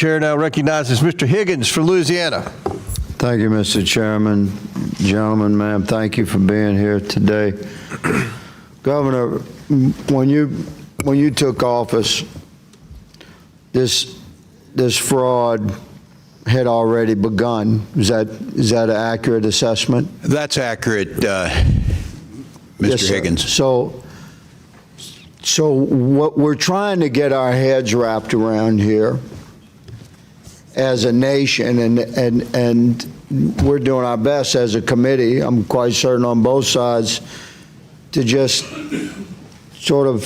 Chair now recognizes Mr. Higgins for Louisiana. Thank you, Mr. Chairman. Gentlemen, ma'am, thank you for being here today. Governor, when you took office, this fraud had already begun. Is that an accurate assessment? That's accurate, Mr. Yes, Higgins. So what we're trying to get our heads wrapped around here as a nation, and we're doing our best as a committee, I'm quite certain on both sides, to just sort of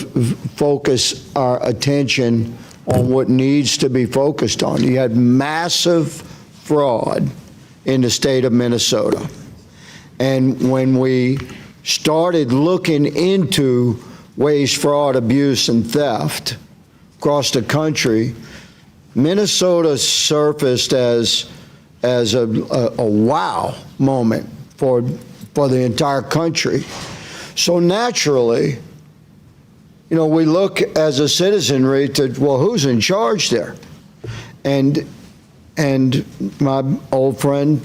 focus our attention on what needs to be focused on. You had massive fraud in the state of Minnesota. And when we started looking into waste, fraud, abuse, and theft across the country, Minnesota surfaced as a wow moment for the entire country. So naturally, you know, we look as a citizenry to, well, who's in charge there? And my old friend,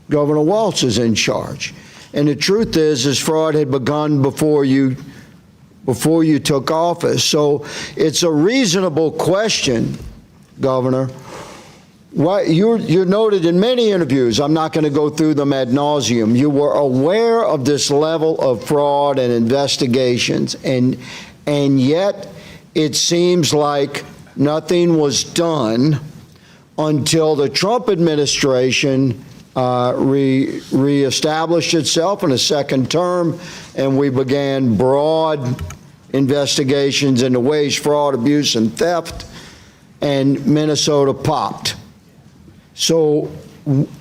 Governor Walz, is in charge. And the truth is fraud had begun before you took office. So it's a reasonable question, Governor. Why, you're noted in many interviews, I'm not going to go through them ad nauseum, you were aware of this level of fraud and investigations, and yet it seems like nothing was done until the Trump administration reestablished itself in a second term, and we began broad investigations into waste, fraud, abuse, and theft, and Minnesota popped. So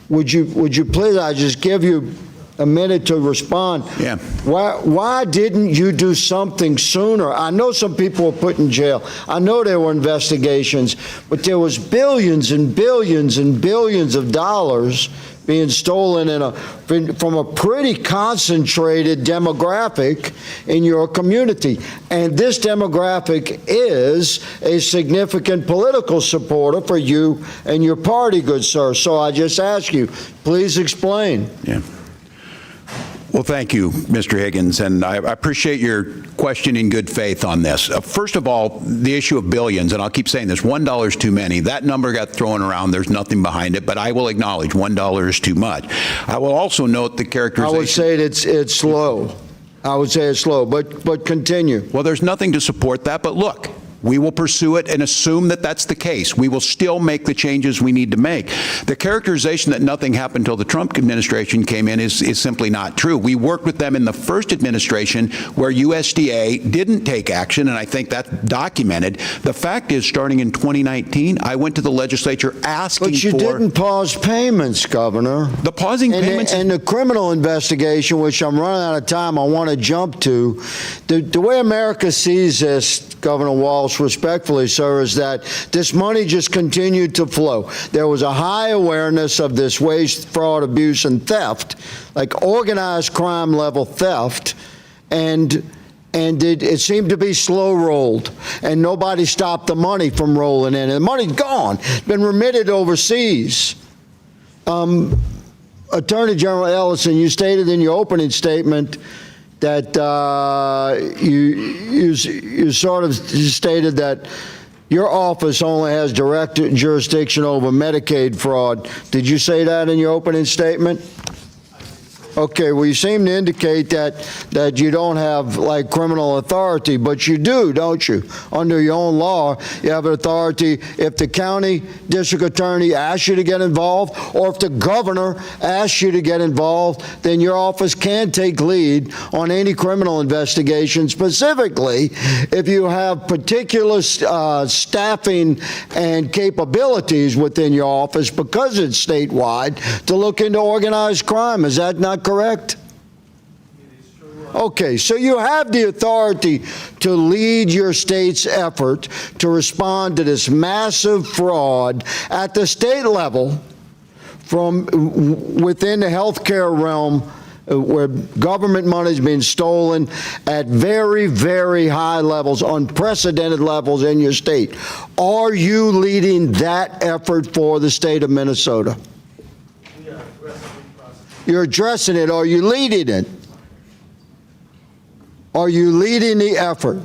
would you please, I just give you a minute to respond. Yeah. Why didn't you do something sooner? I know some people were put in jail. I know there were investigations, but there was billions and billions and billions of dollars being stolen from a pretty concentrated demographic in your community. And this demographic is a significant political supporter for you and your party, good sir. So I just ask you, please explain. Yeah. Well, thank you, Mr. Higgins, and I appreciate your question in good faith on this. First of all, the issue of billions, and I'll keep saying this, $1 is too many. That number got thrown around. There's nothing behind it, but I will acknowledge $1 is too much. I will also note the characterization. I would say it's low. I would say it's low, but continue. Well, there's nothing to support that, but look. We will pursue it and assume that that's the case. We will still make the changes we need to make. The characterization that nothing happened until the Trump administration came in is simply not true. We worked with them in the first administration where USDA didn't take action, and I think that's documented. The fact is, starting in 2019, I went to the legislature asking for— But you didn't pause payments, Governor. The pausing payments— And the criminal investigation, which I'm running out of time, I want to jump to. The way America sees this, Governor Walz, respectfully, sir, is that this money just continued to flow. There was a high awareness of this waste, fraud, abuse, and theft, like organized crime level theft, and it seemed to be slow rolled, and nobody stopped the money from rolling in. And the money's gone, been remitted overseas. Attorney General Ellison, you stated in your opening statement that you sort of stated that your office only has direct jurisdiction over Medicaid fraud. Did you say that in your opening statement? Okay, well, you seem to indicate that you don't have, like, criminal authority, but you do, don't you? Under your own law, you have authority if the county district attorney asks you to get involved, or if the governor asks you to get involved, then your office can take lead on any criminal investigation, specifically if you have particular staffing and capabilities within your office, because it's statewide, to look into organized crime. Is that not correct? Okay, so you have the authority to lead your state's effort to respond to this massive fraud at the state level from within the healthcare realm where government money is being stolen at very, very high levels, unprecedented levels in your state. Are you leading that effort for the state of Minnesota? You're addressing it. Are you leading it? Are you leading the effort?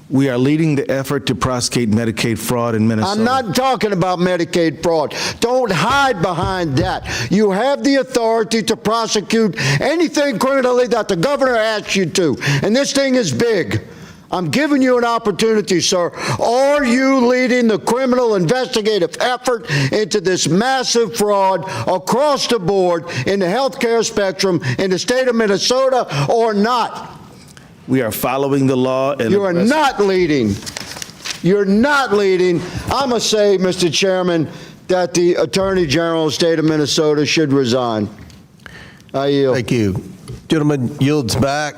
We are leading the effort to prosecute Medicaid fraud in Minnesota. I'm not talking about Medicaid fraud. Don't hide behind that. You have the authority to prosecute anything criminally that the governor asks you to. And this thing is big. I'm giving you an opportunity, sir. Are you leading the criminal investigative effort into this massive fraud across the board in the healthcare spectrum in the state of Minnesota or not? We are following the law. And You are not leading. You're not leading. I'm going to say, Mr. Chairman, that the Attorney General of the state of Minnesota should resign. I yield. Thank you. Gentleman yields back.